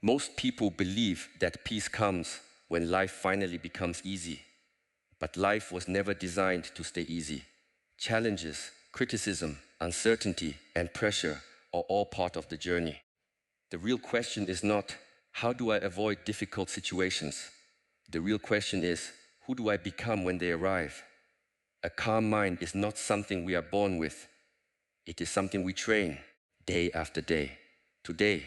Most people believe that peace comes when life finally becomes easy. But life was never designed to stay easy. Challenges, criticism, uncertainty, and pressure are all part of the journey. The real question is not, how do I avoid difficult situations? The real question is, who do I become when they arrive? A calm mind is not something we are born with. It is something we train day after day. Today,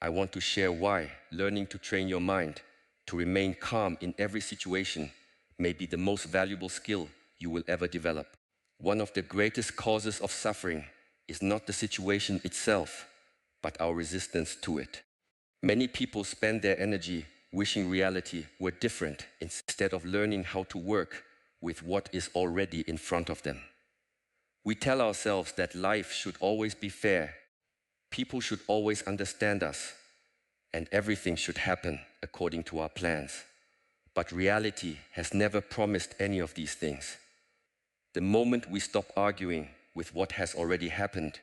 I want to share why learning to train your mind to remain calm in every situation may be the most valuable skill you will ever develop. One of the greatest causes of suffering is not the situation itself, but our resistance to it. Many people spend their energy wishing reality were different instead of learning how to work with what is already in front of them. We tell ourselves that life should always be fair, people should always understand us, and everything should happen according to our plans. But reality has never promised any of these things. The moment we stop arguing with what has already happened,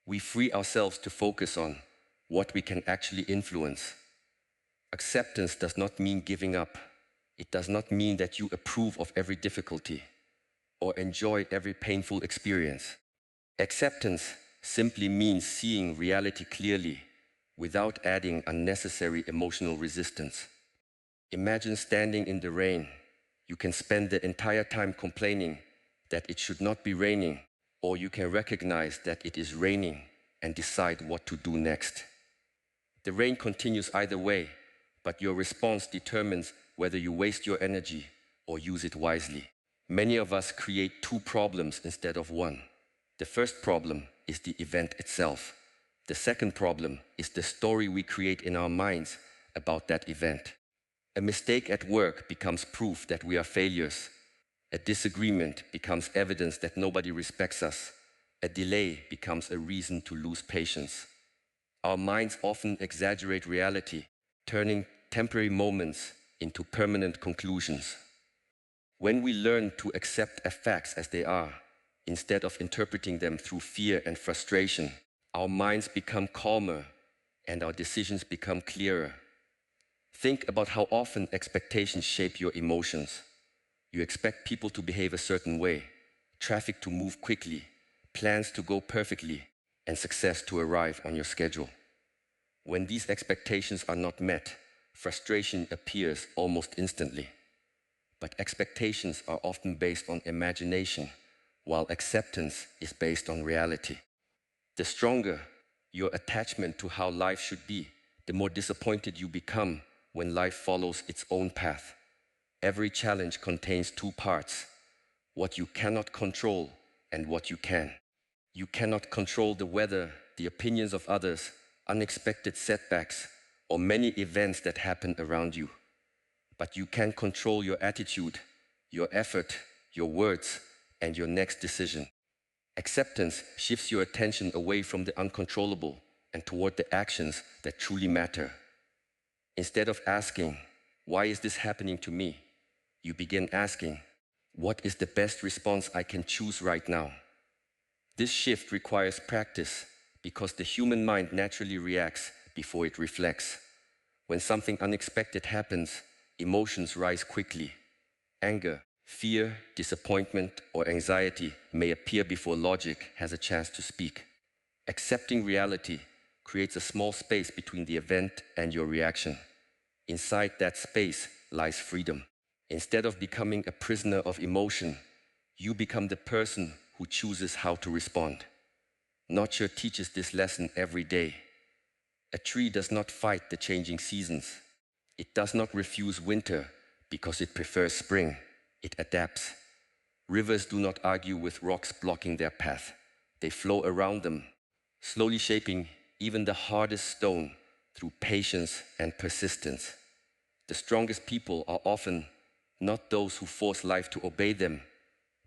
we free ourselves to focus on what we can actually influence. Acceptance does not mean giving up. It does not mean that you approve of every difficulty or enjoy every painful experience. Acceptance simply means seeing reality clearly without adding unnecessary emotional resistance. Imagine standing in the rain. You can spend the entire time complaining that it should not be raining, or you can recognize that it is raining and decide what to do next. The rain continues either way, but your response determines whether you waste your energy or use it wisely. Many of us create two problems instead of one. The first problem is the event itself. The second problem is the story we create in our minds about that event. A mistake at work becomes proof that we are failures. A disagreement becomes evidence that nobody respects us. A delay becomes a reason to lose patience. Our minds often exaggerate reality, turning temporary moments into permanent conclusions. When we learn to accept facts as they are, instead of interpreting them through fear and frustration, our minds become calmer and our decisions become clearer. Think about how often expectations shape your emotions. You expect people to behave a certain way, traffic to move quickly, plans to go perfectly, and success to arrive on your schedule. When these expectations are not met, frustration appears almost instantly. But expectations are often based on imagination, while acceptance is based on reality. The stronger your attachment to how life should be, the more disappointed you become when life follows its own path. Every challenge contains two parts: what you cannot control and what you can. You cannot control the weather, the opinions of others, unexpected setbacks, or many events that happen around you. But you can control your attitude, your effort, your words, and your next decision. Acceptance shifts your attention away from the uncontrollable and toward the actions that truly matter. Instead of asking, "Why is this happening to me?" you begin asking, "What is the best response I can choose right now?" This shift requires practice because the human mind naturally reacts before it reflects. When something unexpected happens, emotions rise quickly. Anger, fear, disappointment, or anxiety may appear before logic has a chance to speak. Accepting reality creates a small space between the event and your reaction. Inside that space lies freedom. Instead of becoming a prisoner of emotion, you become the person who chooses how to respond. Nature teaches this lesson every day. A tree does not fight the changing seasons. It does not refuse winter because it prefers spring. It adapts. Rivers do not argue with rocks blocking their path. They flow around them, slowly shaping even the hardest stone through patience and persistence. The strongest people are often not those who force life to obey them,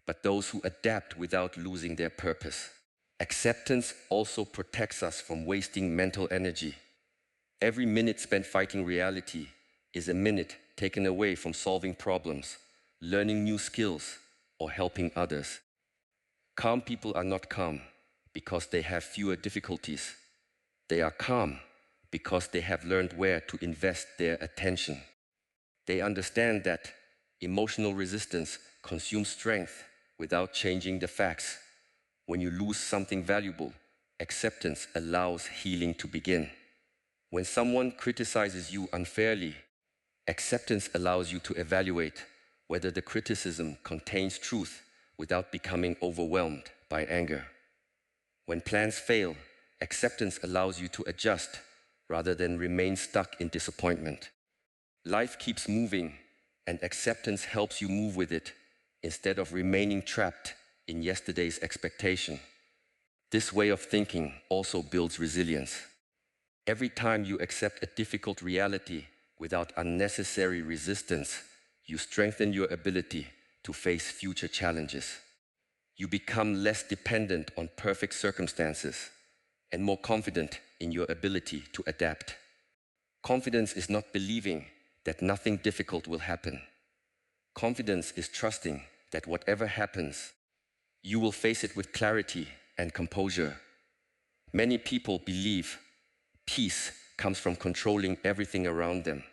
but those who adapt without losing their purpose. Acceptance also protects us from wasting mental energy. Every minute spent fighting reality is a minute taken away from solving problems, learning new skills, or helping others. Calm people are not calm because they have fewer difficulties. They are calm because they have learned where to invest their attention. They understand that emotional resistance consumes strength without changing the facts. When you lose something valuable, acceptance allows healing to begin. When someone criticizes you unfairly, acceptance allows you to evaluate whether the criticism contains truth without becoming overwhelmed by anger. When plans fail, acceptance allows you to adjust rather than remain stuck in disappointment. Life keeps moving, and acceptance helps you move with it instead of remaining trapped in yesterday's expectation. This way of thinking also builds resilience. Every time you accept a difficult reality without unnecessary resistance, you strengthen your ability to face future challenges. You become less dependent on perfect circumstances and more confident in your ability to adapt. Confidence is not believing that nothing difficult will happen. Confidence is trusting that whatever happens, you will face it with clarity and composure. Many people believe peace comes from controlling everything around them,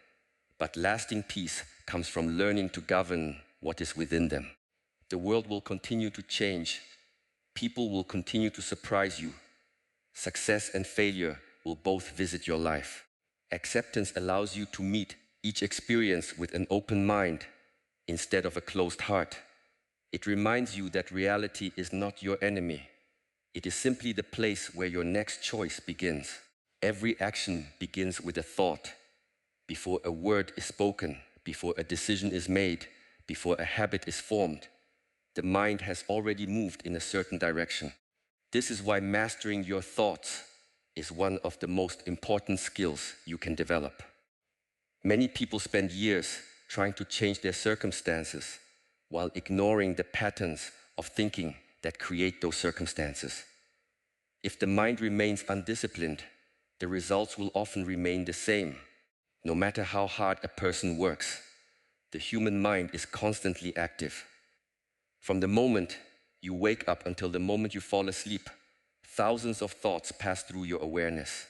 but lasting peace comes from learning to govern what is within them. The world will continue to change. People will continue to surprise you. Success and failure will both visit your life. Acceptance allows you to meet each experience with an open mind instead of a closed heart. It reminds you that reality is not your enemy. It is simply the place where your next choice begins. Every action begins with a thought. Before a word is spoken, before a decision is made, before a habit is formed, the mind has already moved in a certain direction. This is why mastering your thoughts is one of the most important skills you can develop. Many people spend years trying to change their circumstances while ignoring the patterns of thinking that create those circumstances. If the mind remains undisciplined, the results will often remain the same. No matter how hard a person works, the human mind is constantly active. From the moment you wake up until the moment you fall asleep, thousands of thoughts pass through your awareness.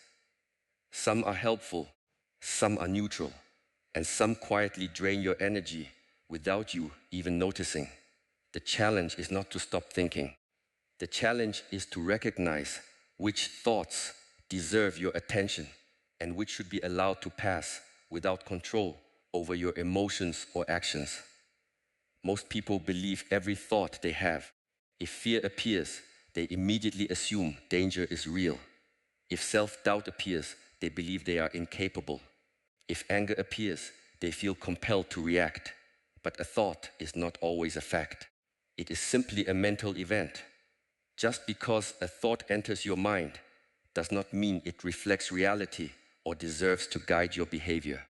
Some are helpful, some are neutral, and some quietly drain your energy without you even noticing. The challenge is not to stop thinking. The challenge is to recognize which thoughts deserve your attention and which should be allowed to pass without control over your emotions or actions. Most people believe every thought they have. If fear appears, they immediately assume danger is real. If self-doubt appears, they believe they are incapable. If anger appears, they feel compelled to react. But a thought is not always a fact. It is simply a mental event. Just because a thought enters your mind does not mean it reflects reality or deserves to guide your behavior.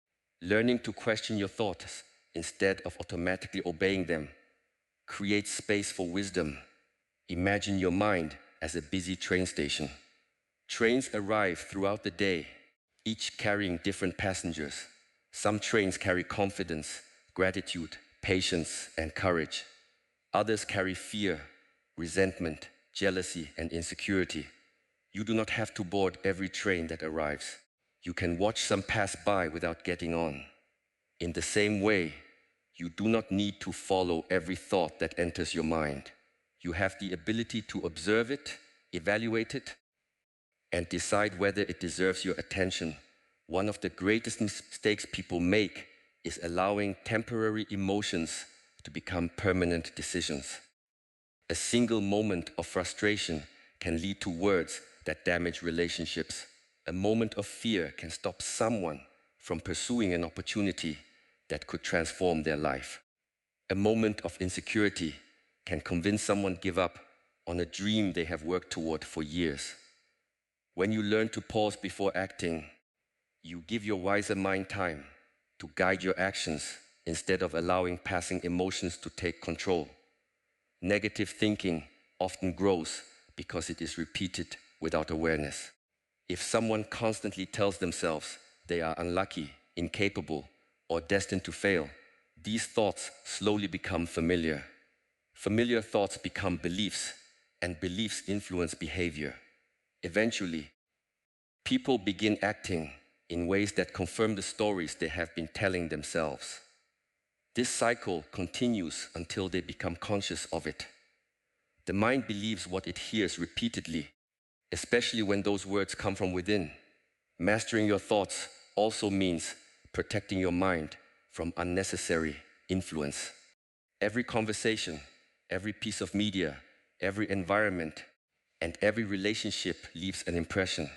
Learning to question your thoughts instead of automatically obeying them creates space for wisdom. Imagine your mind as a busy train station. Trains arrive throughout the day, each carrying different passengers. Some trains carry confidence, gratitude, patience, and courage. Others carry fear, resentment, jealousy, and insecurity. You do not have to board every train that arrives. You can watch some pass by without getting on. In the same way, you do not need to follow every thought that enters your mind. You have the ability to observe it, evaluate it, and decide whether it deserves your attention. One of the greatest mistakes people make is allowing temporary emotions to become permanent decisions. A single moment of frustration can lead to words that damage relationships. A moment of fear can stop someone from pursuing an opportunity that could transform their life. A moment of insecurity can convince someone to give up on a dream they have worked toward for years. When you learn to pause before acting, you give your wiser mind time to guide your actions instead of allowing passing emotions to take control. Negative thinking often grows because it is repeated without awareness. If someone constantly tells themselves they are unlucky, incapable, or destined to fail, these thoughts slowly become familiar. Familiar thoughts become beliefs, and beliefs influence behavior. Eventually, people begin acting in ways that confirm the stories they have been telling themselves. This cycle continues until they become conscious of it. The mind believes what it hears repeatedly, especially when those words come from within. Mastering your thoughts also means protecting your mind from unnecessary influence. Every conversation, every piece of media, every environment, and every relationship leaves an impression.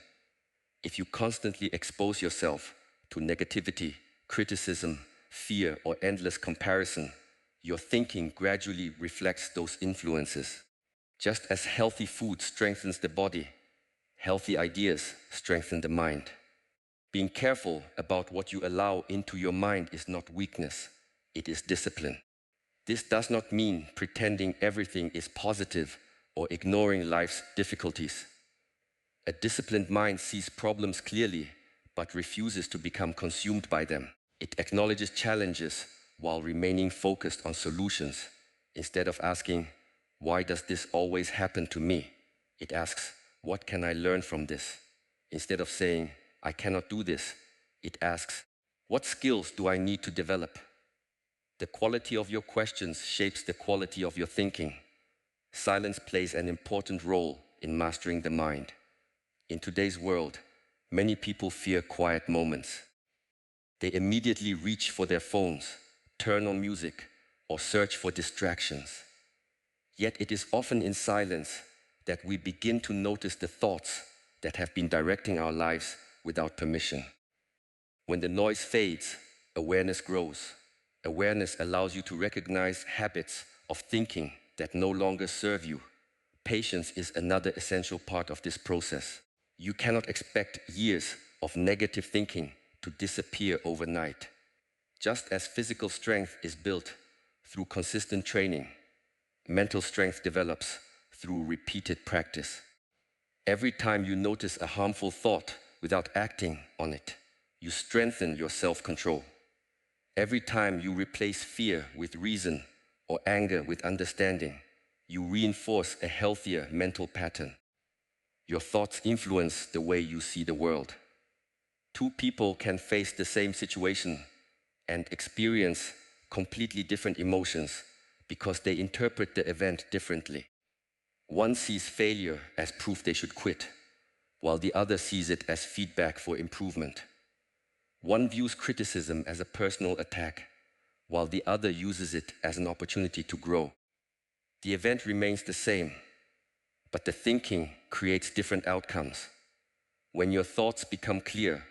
If you constantly expose yourself to negativity, criticism, fear, or endless comparison, your thinking gradually reflects those influences. Just as healthy food strengthens the body, healthy ideas strengthen the mind. Being careful about what you allow into your mind is not weakness, it is discipline. This does not mean pretending everything is positive or ignoring life's difficulties. A disciplined mind sees problems clearly, but refuses to become consumed by them. It acknowledges challenges while remaining focused on solutions. Instead of asking, "Why does this always happen to me?" it asks, "What can I learn from this?" Instead of saying, "I cannot do this," it asks, "What skills do I need to develop?" The quality of your questions shapes the quality of your thinking. Silence plays an important role in mastering the mind. In today's world, many people fear quiet moments. They immediately reach for their phones, turn on music, or search for distractions. Yet it is often in silence that we begin to notice the thoughts that have been directing our lives without permission. When the noise fades, awareness grows. Awareness allows you to recognize habits of thinking that no longer serve you. Patience is another essential part of this process. You cannot expect years of negative thinking to disappear overnight. Just as physical strength is built through consistent training, mental strength develops through repeated practice. Every time you notice a harmful thought without acting on it, you strengthen your self-control. Every time you replace fear with reason or anger with understanding, you reinforce a healthier mental pattern. Your thoughts influence the way you see the world. Two people can face the same situation and experience completely different emotions because they interpret the event differently. One sees failure as proof they should quit, while the other sees it as feedback for improvement. One views criticism as a personal attack, while the other uses it as an opportunity to grow. The event remains the same, but the thinking creates different outcomes. When your thoughts become clear,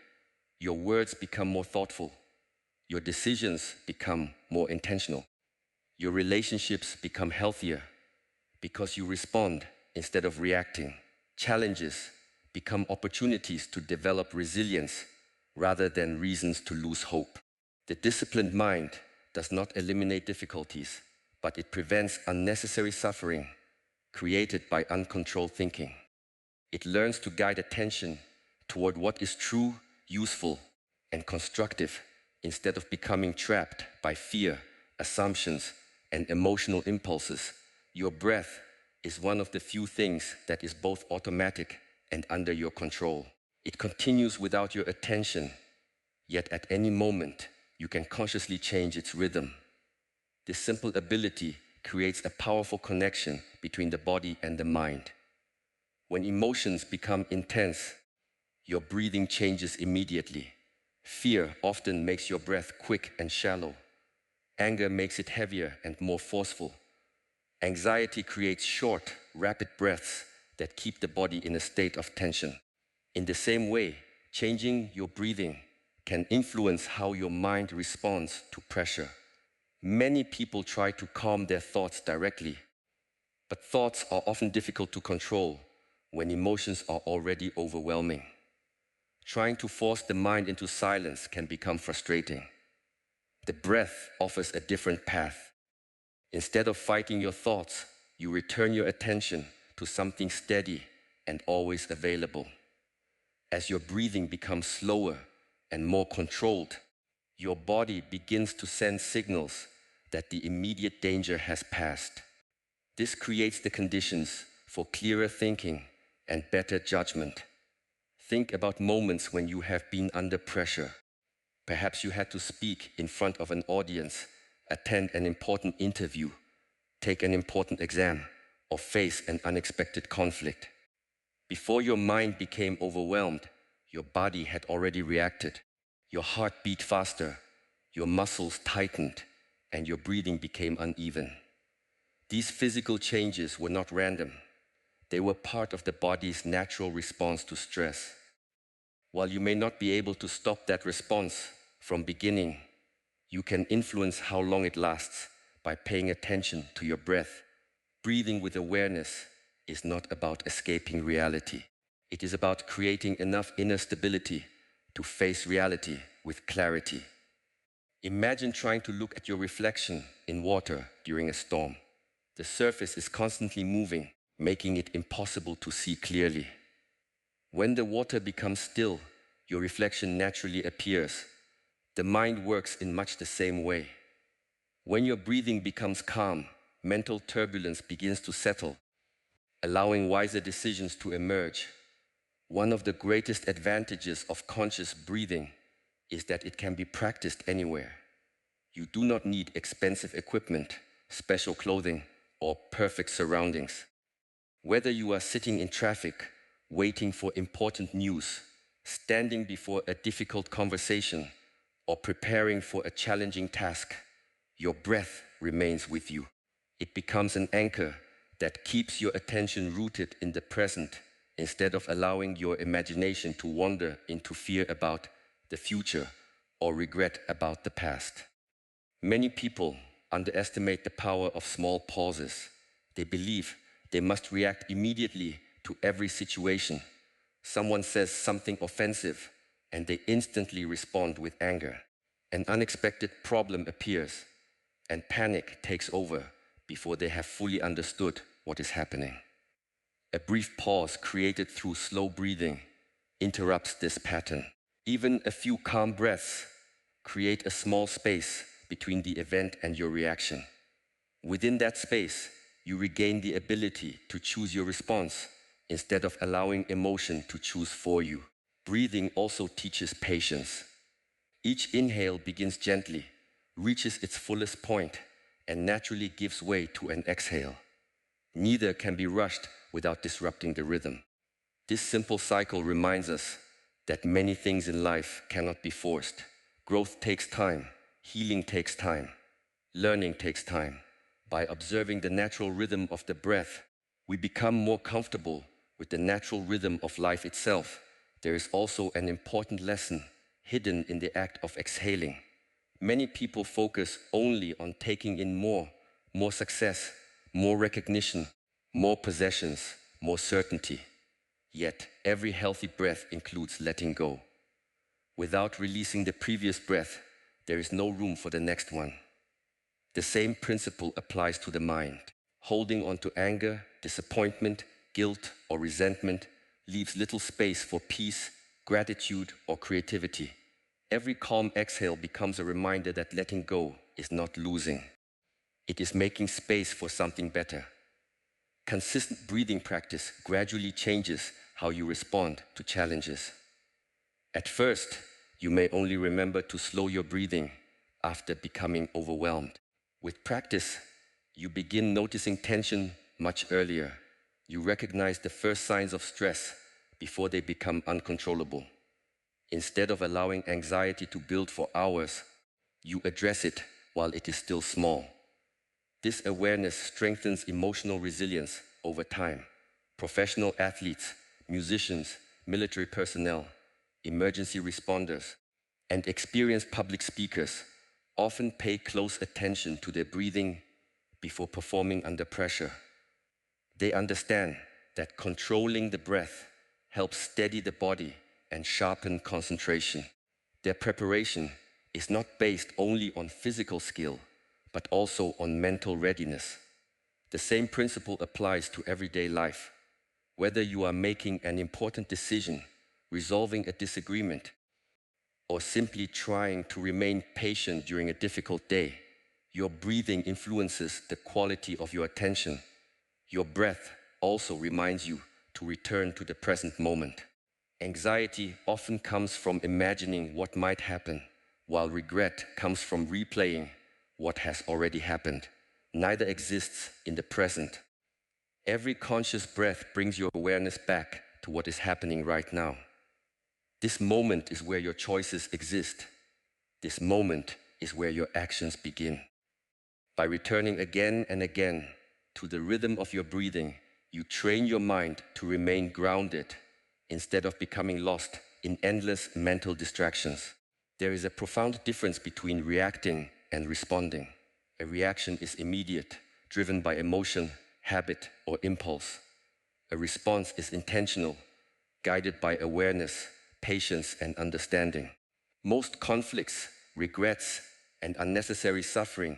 your words become more thoughtful, your decisions become more intentional, your relationships become healthier because you respond instead of reacting. Challenges become opportunities to develop resilience rather than reasons to lose hope. The disciplined mind does not eliminate difficulties, but it prevents unnecessary suffering created by uncontrolled thinking. It learns to guide attention toward what is true, useful, and constructive instead of becoming trapped by fear, assumptions, and emotional impulses. Your breath is one of the few things that is both automatic and under your control. It continues without your attention, yet at any moment, you can consciously change its rhythm. This simple ability creates a powerful connection between the body and the mind. When emotions become intense, your breathing changes immediately. Fear often makes your breath quick and shallow. Anger makes it heavier and more forceful. Anxiety creates short, rapid breaths that keep the body in a state of tension. In the same way, changing your breathing can influence how your mind responds to pressure. Many people try to calm their thoughts directly, but thoughts are often difficult to control when emotions are already overwhelming. Trying to force the mind into silence can become frustrating. The breath offers a different path. Instead of fighting your thoughts, you return your attention to something steady and always available. As your breathing becomes slower and more controlled, your body begins to send signals that the immediate danger has passed. This creates the conditions for clearer thinking and better judgment. Think about moments when you have been under pressure. Perhaps you had to speak in front of an audience, attend an important interview, take an important exam, or face an unexpected conflict. Before your mind became overwhelmed, your body had already reacted. Your heart beat faster, your muscles tightened, and your breathing became uneven. These physical changes were not random. They were part of the body's natural response to stress. While you may not be able to stop that response from beginning, you can influence how long it lasts by paying attention to your breath. Breathing with awareness is not about escaping reality. It is about creating enough inner stability to face reality with clarity. Imagine trying to look at your reflection in water during a storm. The surface is constantly moving, making it impossible to see clearly. When the water becomes still, your reflection naturally appears. The mind works in much the same way. When your breathing becomes calm, mental turbulence begins to settle, allowing wiser decisions to emerge. One of the greatest advantages of conscious breathing is that it can be practiced anywhere. You do not need expensive equipment, special clothing, or perfect surroundings. Whether you are sitting in traffic, waiting for important news, standing before a difficult conversation, or preparing for a challenging task, your breath remains with you. It becomes an anchor that keeps your attention rooted in the present instead of allowing your imagination to wander into fear about the future or regret about the past. Many people underestimate the power of small pauses. They believe they must react immediately to every situation. Someone says something offensive, and they instantly respond with anger. An unexpected problem appears, and panic takes over before they have fully understood what is happening. A brief pause created through slow breathing interrupts this pattern. Even a few calm breaths create a small space between the event and your reaction. Within that space, you regain the ability to choose your response instead of allowing emotion to choose for you. Breathing also teaches patience. Each inhale begins gently, reaches its fullest point, and naturally gives way to an exhale. Neither can be rushed without disrupting the rhythm. This simple cycle reminds us that many things in life cannot be forced. Growth takes time, healing takes time, learning takes time. By observing the natural rhythm of the breath, we become more comfortable with the natural rhythm of life itself. There is also an important lesson hidden in the act of exhaling. Many people focus only on taking in more success, more recognition, more possessions, more certainty. Yet, every healthy breath includes letting go. Without releasing the previous breath, there is no room for the next one. The same principle applies to the mind. Holding on to anger, disappointment, guilt, or resentment leaves little space for peace, gratitude, or creativity. Every calm exhale becomes a reminder that letting go is not losing. It is making space for something better. Consistent breathing practice gradually changes how you respond to challenges. At first, you may only remember to slow your breathing after becoming overwhelmed. With practice, you begin noticing tension much earlier. You recognize the first signs of stress before they become uncontrollable. Instead of allowing anxiety to build for hours, you address it while it is still small. This awareness strengthens emotional resilience over time. Professional athletes, musicians, military personnel, emergency responders, and experienced public speakers often pay close attention to their breathing before performing under pressure. They understand that controlling the breath helps steady the body and sharpen concentration. Their preparation is not based only on physical skill, but also on mental readiness. The same principle applies to everyday life. Whether you are making an important decision, resolving a disagreement, or simply trying to remain patient during a difficult day, your breathing influences the quality of your attention. Your breath also reminds you to return to the present moment. Anxiety often comes from imagining what might happen, while regret comes from replaying what has already happened. Neither exists in the present. Every conscious breath brings your awareness back to what is happening right now. This moment is where your choices exist. This moment is where your actions begin. By returning again and again to the rhythm of your breathing, you train your mind to remain grounded instead of becoming lost in endless mental distractions. There is a profound difference between reacting and responding. A reaction is immediate, driven by emotion, habit, or impulse. A response is intentional, guided by awareness, patience, and understanding. Most conflicts, regrets, and unnecessary suffering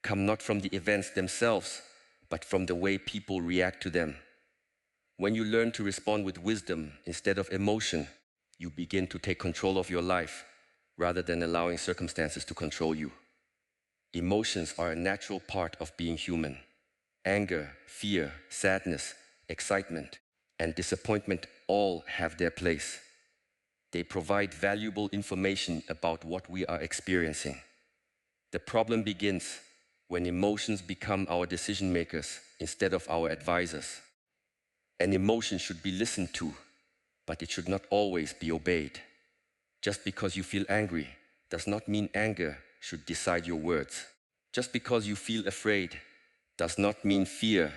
come not from the events themselves, but from the way people react to them. When you learn to respond with wisdom instead of emotion, you begin to take control of your life rather than allowing circumstances to control you. Emotions are a natural part of being human. Anger, fear, sadness, excitement, and disappointment all have their place. They provide valuable information about what we are experiencing. The problem begins when emotions become our decision makers instead of our advisors. An emotion should be listened to, but it should not always be obeyed. Just because you feel angry does not mean anger should decide your words. Just because you feel afraid does not mean fear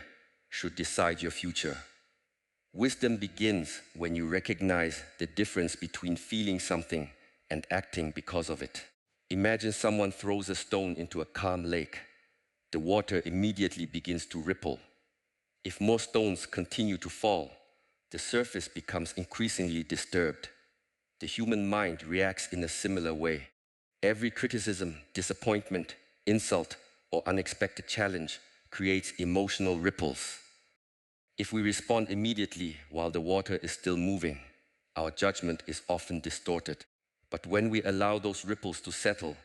should decide your future. Wisdom begins when you recognize the difference between feeling something and acting because of it. Imagine someone throws a stone into a calm lake. The water immediately begins to ripple. If more stones continue to fall, the surface becomes increasingly disturbed. The human mind reacts in a similar way. Every criticism, disappointment, insult, or unexpected challenge creates emotional ripples. If we respond immediately while the water is still moving, our judgment is often distorted. But when we allow those ripples to settle,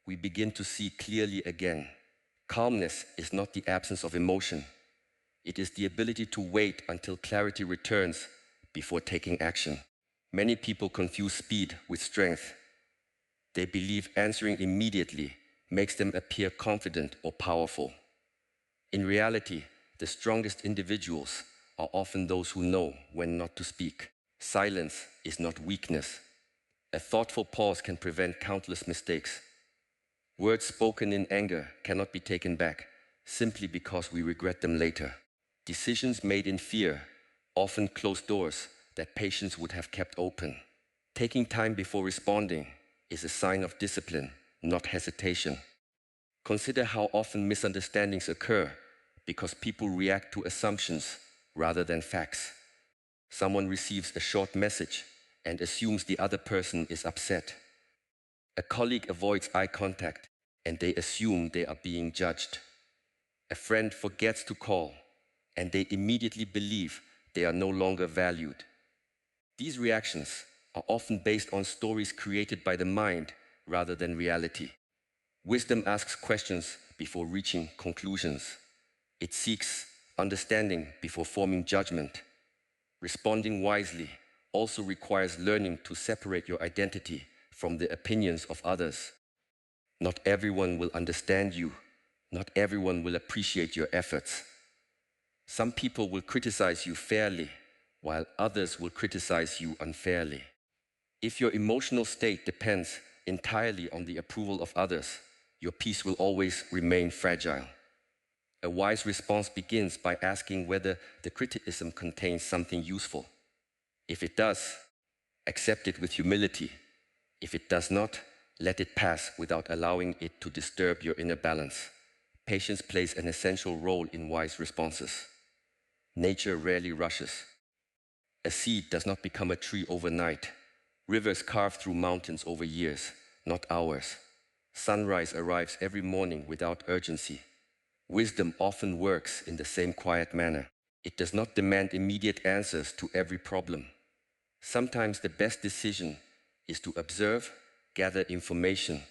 we begin to see clearly again. Calmness is not the absence of emotion. It is the ability to wait until clarity returns before taking action. Many people confuse speed with strength. They believe answering immediately makes them appear confident or powerful. In reality, the strongest individuals are often those who know when not to speak. Silence is not weakness. A thoughtful pause can prevent countless mistakes. Words spoken in anger cannot be taken back simply because we regret them later. Decisions made in fear often close doors that patience would have kept open. Taking time before responding is a sign of discipline, not hesitation. Consider how often misunderstandings occur because people react to assumptions rather than facts. Someone receives a short message and assumes the other person is upset. A colleague avoids eye contact and they assume they are being judged. A friend forgets to call and they immediately believe they are no longer valued. These reactions are often based on stories created by the mind rather than reality. Wisdom asks questions before reaching conclusions. It seeks understanding before forming judgment. Responding wisely also requires learning to separate your identity from the opinions of others. Not everyone will understand you. Not everyone will appreciate your efforts. Some people will criticize you fairly, while others will criticize you unfairly. If your emotional state depends entirely on the approval of others, your peace will always remain fragile. A wise response begins by asking whether the criticism contains something useful. If it does, accept it with humility. If it does not, let it pass without allowing it to disturb your inner balance. Patience plays an essential role in wise responses. Nature rarely rushes. A seed does not become a tree overnight. Rivers carve through mountains over years, not hours. Sunrise arrives every morning without urgency. Wisdom often works in the same quiet manner. It does not demand immediate answers to every problem. Sometimes the best decision is to observe, gather information,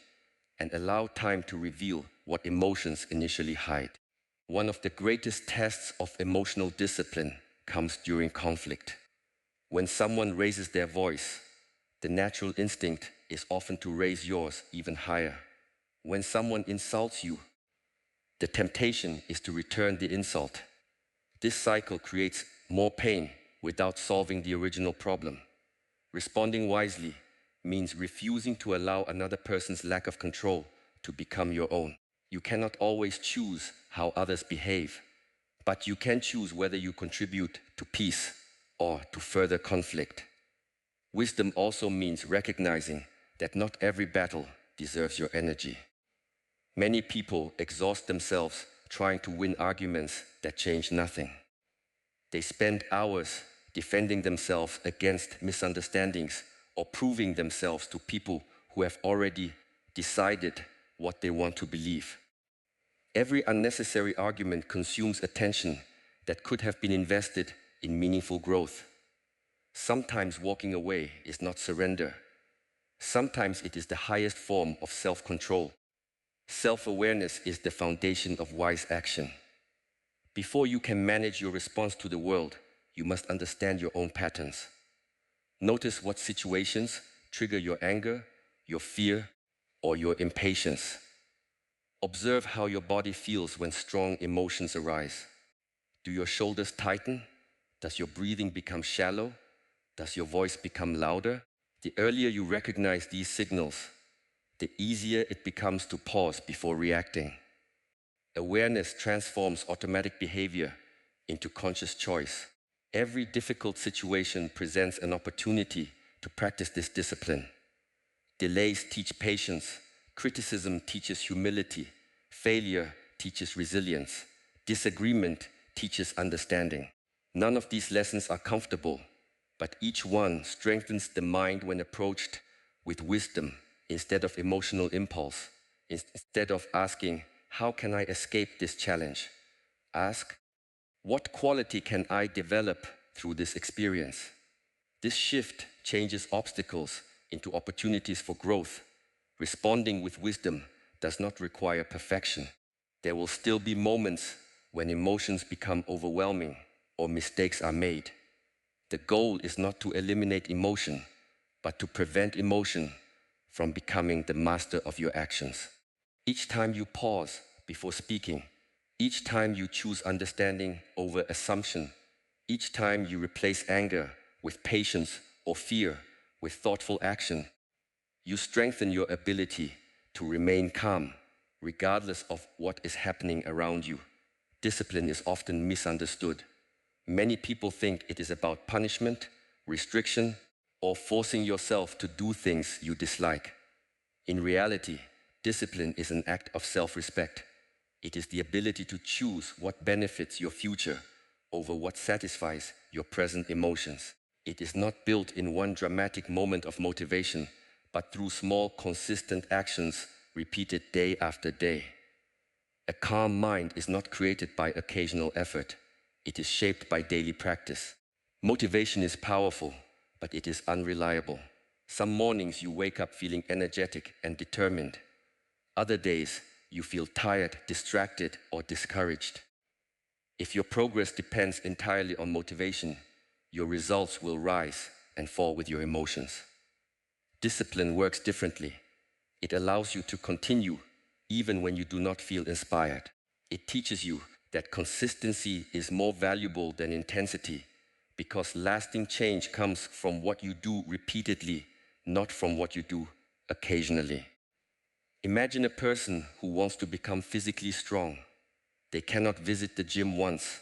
and allow time to reveal what emotions initially hide. One of the greatest tests of emotional discipline comes during conflict. When someone raises their voice, the natural instinct is often to raise yours even higher. When someone insults you, the temptation is to return the insult. This cycle creates more pain without solving the original problem. Responding wisely means refusing to allow another person's lack of control to become your own. You cannot always choose how others behave, but you can choose whether you contribute to peace or to further conflict. Wisdom also means recognizing that not every battle deserves your energy. Many people exhaust themselves trying to win arguments that change nothing. They spend hours defending themselves against misunderstandings or proving themselves to people who have already decided what they want to believe. Every unnecessary argument consumes attention that could have been invested in meaningful growth. Sometimes walking away is not surrender. Sometimes it is the highest form of self-control. Self-awareness is the foundation of wise action. Before you can manage your response to the world, you must understand your own patterns. Notice what situations trigger your anger, your fear, or your impatience. Observe how your body feels when strong emotions arise. Do your shoulders tighten? Does your breathing become shallow? Does your voice become louder? The earlier you recognize these signals, the easier it becomes to pause before reacting. Awareness transforms automatic behavior into conscious choice. Every difficult situation presents an opportunity to practice this discipline. Delays teach patience, criticism teaches humility, failure teaches resilience, disagreement teaches understanding. None of these lessons are comfortable, but each one strengthens the mind when approached with wisdom instead of emotional impulse. Instead of asking, how can I escape this challenge? Ask, what quality can I develop through this experience? This shift changes obstacles into opportunities for growth. Responding with wisdom does not require perfection. There will still be moments when emotions become overwhelming or mistakes are made. The goal is not to eliminate emotion, but to prevent emotion from becoming the master of your actions. Each time you pause before speaking, each time you choose understanding over assumption, each time you replace anger with patience or fear with thoughtful action, you strengthen your ability to remain calm, regardless of what is happening around you. Discipline is often misunderstood. Many people think it is about punishment, restriction, or forcing yourself to do things you dislike. In reality, discipline is an act of self-respect. It is the ability to choose what benefits your future over what satisfies your present emotions. It is not built in one dramatic moment of motivation, but through small, consistent actions repeated day after day. A calm mind is not created by occasional effort. It is shaped by daily practice. Motivation is powerful, but it is unreliable. Some mornings you wake up feeling energetic and determined. Other days, you feel tired, distracted, or discouraged. If your progress depends entirely on motivation, your results will rise and fall with your emotions. Discipline works differently. It allows you to continue even when you do not feel inspired. It teaches you that consistency is more valuable than intensity because lasting change comes from what you do repeatedly, not from what you do occasionally. Imagine a person who wants to become physically strong. They cannot visit the gym once,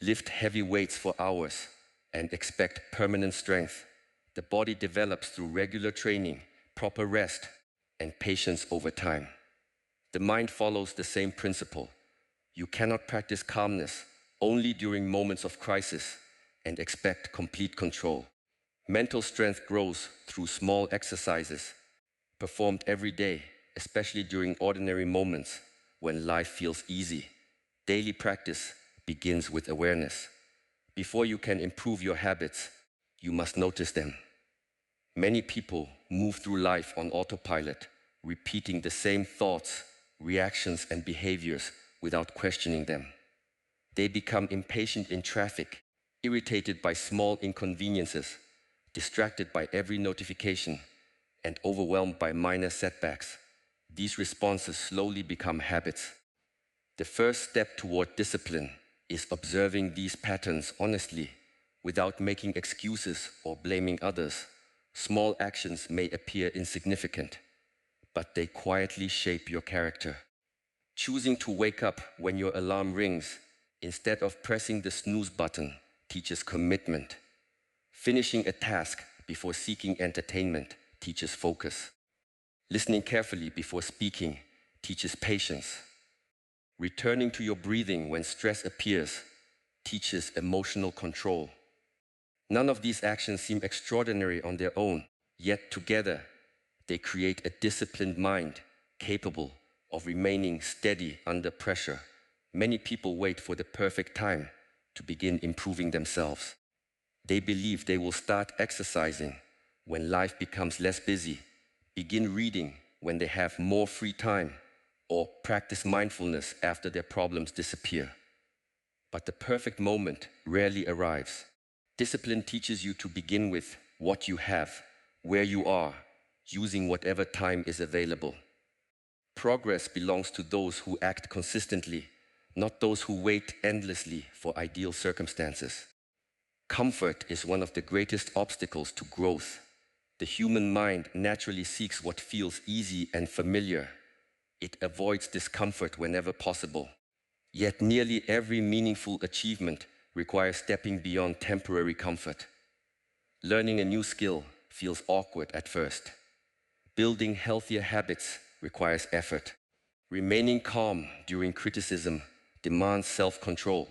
lift heavy weights for hours, and expect permanent strength. The body develops through regular training, proper rest, and patience over time. The mind follows the same principle. You cannot practice calmness only during moments of crisis and expect complete control. Mental strength grows through small exercises, performed every day, especially during ordinary moments when life feels easy. Daily practice begins with awareness. Before you can improve your habits, you must notice them. Many people move through life on autopilot, repeating the same thoughts, reactions, and behaviors without questioning them. They become impatient in traffic, irritated by small inconveniences, distracted by every notification, and overwhelmed by minor setbacks. These responses slowly become habits. The first step toward discipline is observing these patterns honestly, without making excuses or blaming others. Small actions may appear insignificant, but they quietly shape your character. Choosing to wake up when your alarm rings instead of pressing the snooze button teaches commitment. Finishing a task before seeking entertainment teaches focus. Listening carefully before speaking teaches patience. Returning to your breathing when stress appears teaches emotional control. None of these actions seem extraordinary on their own, yet together they create a disciplined mind capable of remaining steady under pressure. Many people wait for the perfect time to begin improving themselves. They believe they will start exercising when life becomes less busy, begin reading when they have more free time, or practice mindfulness after their problems disappear. But the perfect moment rarely arrives. Discipline teaches you to begin with what you have, where you are, using whatever time is available. Progress belongs to those who act consistently, not those who wait endlessly for ideal circumstances. Comfort is one of the greatest obstacles to growth. The human mind naturally seeks what feels easy and familiar. It avoids discomfort whenever possible. Yet nearly every meaningful achievement requires stepping beyond temporary comfort. Learning a new skill feels awkward at first. Building healthier habits requires effort. Remaining calm during criticism demands self-control.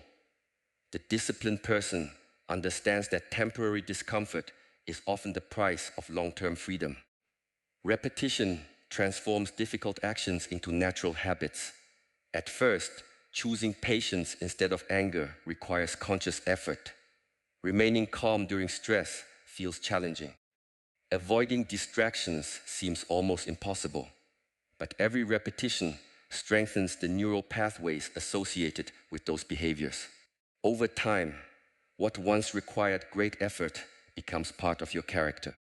The disciplined person understands that temporary discomfort is often the price of long-term freedom. Repetition transforms difficult actions into natural habits. At first, choosing patience instead of anger requires conscious effort. Remaining calm during stress feels challenging. Avoiding distractions seems almost impossible, but every repetition strengthens the neural pathways associated with those behaviors. Over time, what once required great effort becomes part of your character.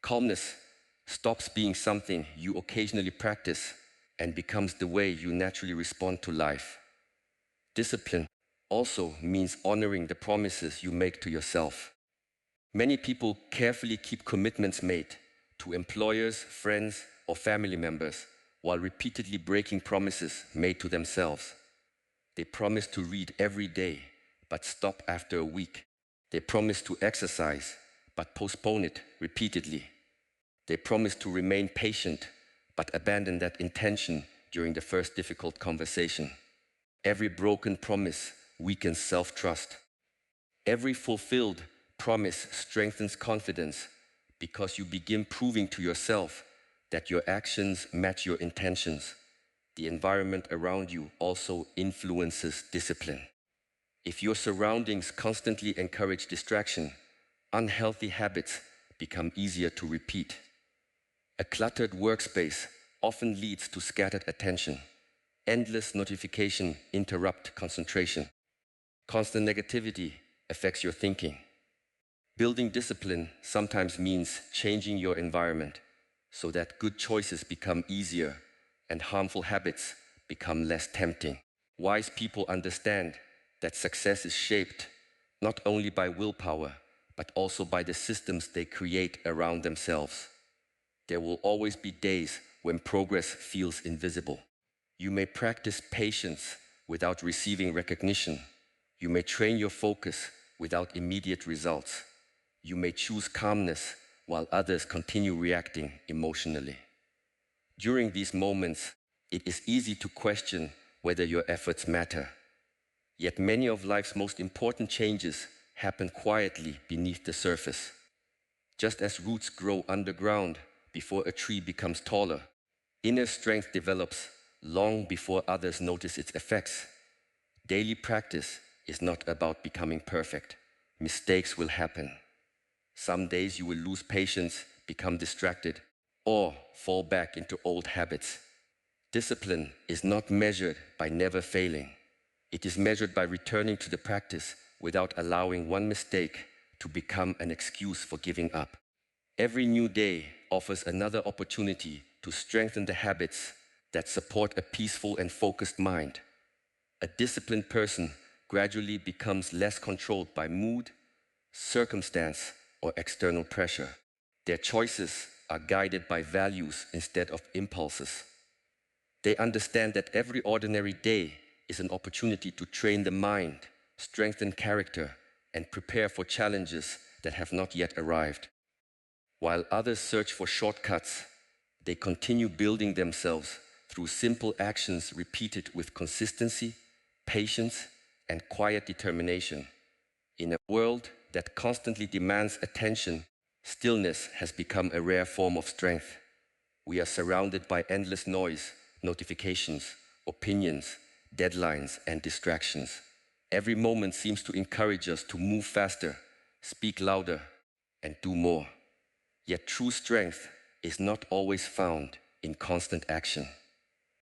Calmness stops being something you occasionally practice and becomes the way you naturally respond to life. Discipline also means honoring the promises you make to yourself. Many people carefully keep commitments made to employers, friends, or family members while repeatedly breaking promises made to themselves. They promise to read every day, but stop after a week. They promise to exercise, but postpone it repeatedly. They promise to remain patient, but abandon that intention during the first difficult conversation. Every broken promise weakens self-trust. Every fulfilled promise strengthens confidence because you begin proving to yourself that your actions match your intentions. The environment around you also influences discipline. If your surroundings constantly encourage distraction, unhealthy habits become easier to repeat. A cluttered workspace often leads to scattered attention. Endless notifications interrupt concentration. Constant negativity affects your thinking. Building discipline sometimes means changing your environment so that good choices become easier and harmful habits become less tempting. Wise people understand that success is shaped not only by willpower, but also by the systems they create around themselves. There will always be days when progress feels invisible. You may practice patience without receiving recognition. You may train your focus without immediate results. You may choose calmness while others continue reacting emotionally. During these moments, it is easy to question whether your efforts matter. Yet many of life's most important changes happen quietly beneath the surface. Just as roots grow underground before a tree becomes taller, inner strength develops long before others notice its effects. Daily practice is not about becoming perfect. Mistakes will happen. Some days you will lose patience, become distracted, or fall back into old habits. Discipline is not measured by never failing. It is measured by returning to the practice without allowing one mistake to become an excuse for giving up. Every new day offers another opportunity to strengthen the habits that support a peaceful and focused mind. A disciplined person gradually becomes less controlled by mood, circumstance, or external pressure. Their choices are guided by values instead of impulses. They understand that every ordinary day is an opportunity to train the mind, strengthen character, and prepare for challenges that have not yet arrived. While others search for shortcuts, they continue building themselves through simple actions repeated with consistency, patience, and quiet determination. In a world that constantly demands attention, stillness has become a rare form of strength. We are surrounded by endless noise, notifications, opinions, deadlines, and distractions. Every moment seems to encourage us to move faster, speak louder, and do more. Yet true strength is not always found in constant action.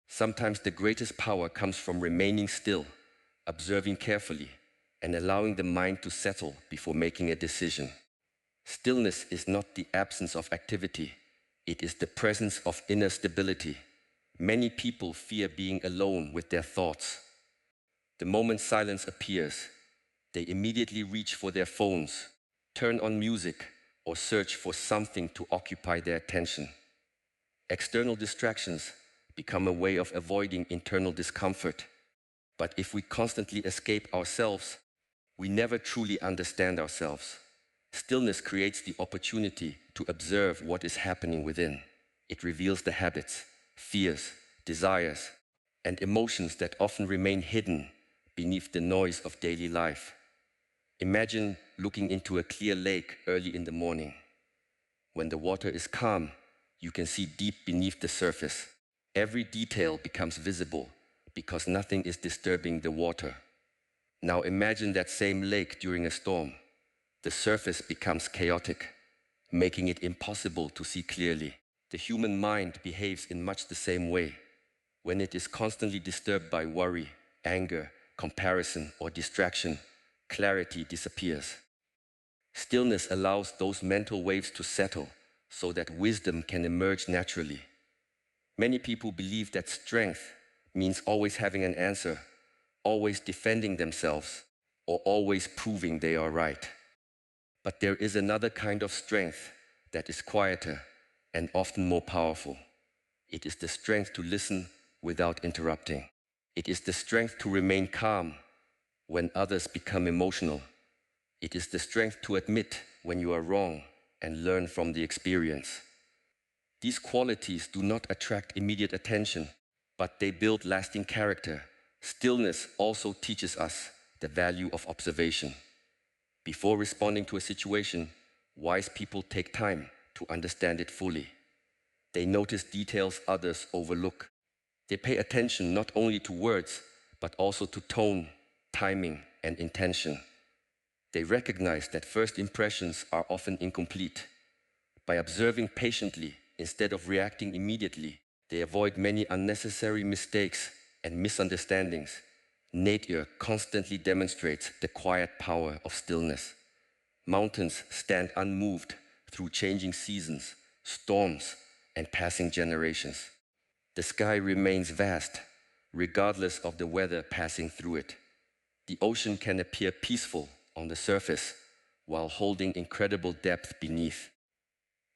Sometimes the greatest power comes from remaining still, observing carefully, and allowing the mind to settle before making a decision. Stillness is not the absence of activity, it is the presence of inner stability. Many people fear being alone with their thoughts. The moment silence appears, they immediately reach for their phones, turn on music, or search for something to occupy their attention. External distractions become a way of avoiding internal discomfort. But if we constantly escape ourselves, we never truly understand ourselves. Stillness creates the opportunity to observe what is happening within. It reveals the habits, fears, desires, and emotions that often remain hidden beneath the noise of daily life. Imagine looking into a clear lake early in the morning. When the water is calm, you can see deep beneath the surface. Every detail becomes visible because nothing is disturbing the water. Now imagine that same lake during a storm. The surface becomes chaotic, making it impossible to see clearly. The human mind behaves in much the same way. When it is constantly disturbed by worry, anger, comparison, or distraction, clarity disappears. Stillness allows those mental waves to settle so that wisdom can emerge naturally. Many people believe that strength means always having an answer, always defending themselves, or always proving they are right. But there is another kind of strength that is quieter and often more powerful. It is the strength to listen without interrupting. It is the strength to remain calm when others become emotional. It is the strength to admit when you are wrong and learn from the experience. These qualities do not attract immediate attention, but they build lasting character. Stillness also teaches us the value of observation. Before responding to a situation, wise people take time to understand it fully. They notice details others overlook. They pay attention not only to words, but also to tone, timing, and intention. They recognize that first impressions are often incomplete. By observing patiently instead of reacting immediately, they avoid many unnecessary mistakes and misunderstandings. Nature constantly demonstrates the quiet power of stillness. Mountains stand unmoved through changing seasons, storms, and passing generations. The sky remains vast, regardless of the weather passing through it. The ocean can appear peaceful on the surface, while holding incredible depth beneath.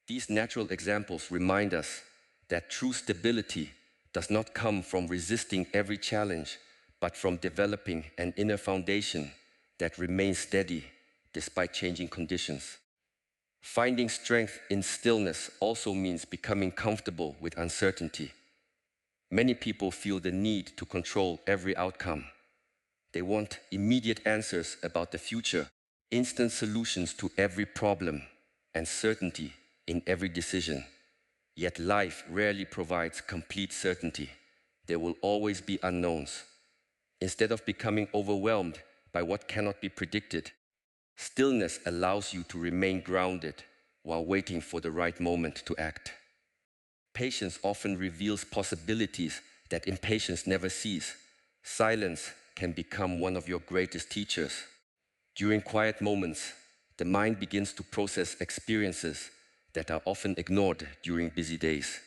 These natural examples remind us that true stability does not come from resisting every challenge, but from developing an inner foundation that remains steady despite changing conditions. Finding strength in stillness also means becoming comfortable with uncertainty. Many people feel the need to control every outcome. They want immediate answers about the future, instant solutions to every problem, and certainty in every decision. Yet life rarely provides complete certainty. There will always be unknowns. Instead of becoming overwhelmed by what cannot be predicted, stillness allows you to remain grounded while waiting for the right moment to act. Patience often reveals possibilities that impatience never sees. Silence can become one of your greatest teachers. During quiet moments, the mind begins to process experiences that are often ignored during busy days.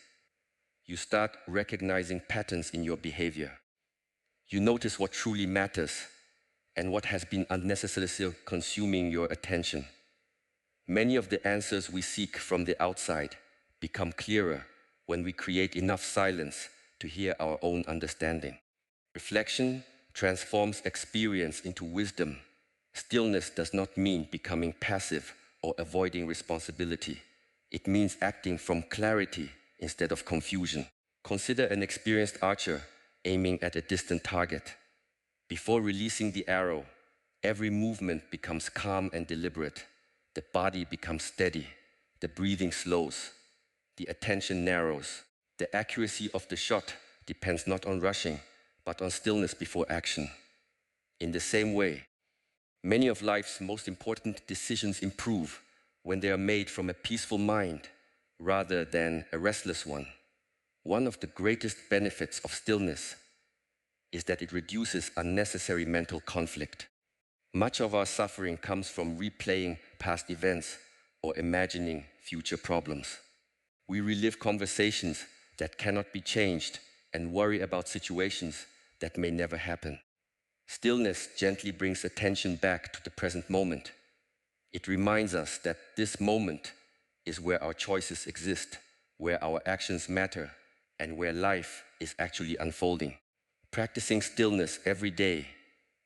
You start recognizing patterns in your behavior. You notice what truly matters and what has been unnecessarily consuming your attention. Many of the answers we seek from the outside become clearer when we create enough silence to hear our own understanding. Reflection transforms experience into wisdom. Stillness does not mean becoming passive or avoiding responsibility. It means acting from clarity instead of confusion. Consider an experienced archer aiming at a distant target. Before releasing the arrow, every movement becomes calm and deliberate. The body becomes steady. The breathing slows. The attention narrows. The accuracy of the shot depends not on rushing, but on stillness before action. In the same way, many of life's most important decisions improve when they are made from a peaceful mind rather than a restless one. One of the greatest benefits of stillness is that it reduces unnecessary mental conflict. Much of our suffering comes from replaying past events or imagining future problems. We relive conversations that cannot be changed and worry about situations that may never happen. Stillness gently brings attention back to the present moment. It reminds us that this moment is where our choices exist, where our actions matter, and where life is actually unfolding. Practicing stillness every day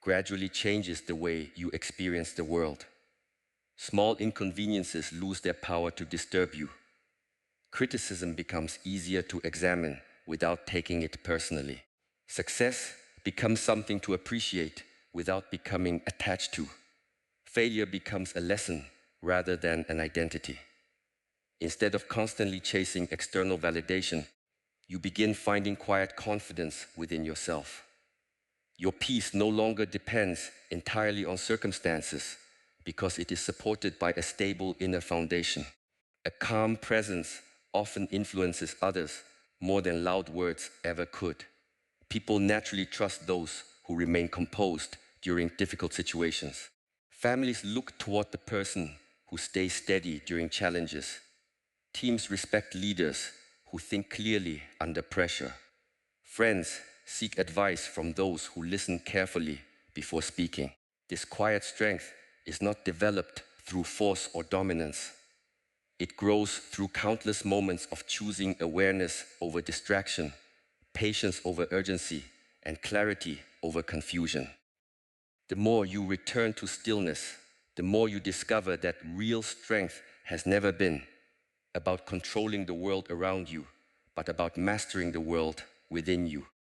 gradually changes the way you experience the world. Small inconveniences lose their power to disturb you. Criticism becomes easier to examine without taking it personally. Success becomes something to appreciate without becoming attached to. Failure becomes a lesson rather than an identity. Instead of constantly chasing external validation, you begin finding quiet confidence within yourself. Your peace no longer depends entirely on circumstances because it is supported by a stable inner foundation. A calm presence often influences others more than loud words ever could. People naturally trust those who remain composed during difficult situations. Families look toward the person who stays steady during challenges. Teams respect leaders who think clearly under pressure. Friends seek advice from those who listen carefully before speaking. This quiet strength is not developed through force or dominance. It grows through countless moments of choosing awareness over distraction, patience over urgency, and clarity over confusion. The more you return to stillness, the more you discover that real strength has never been about controlling the world around you, but about mastering the world within you.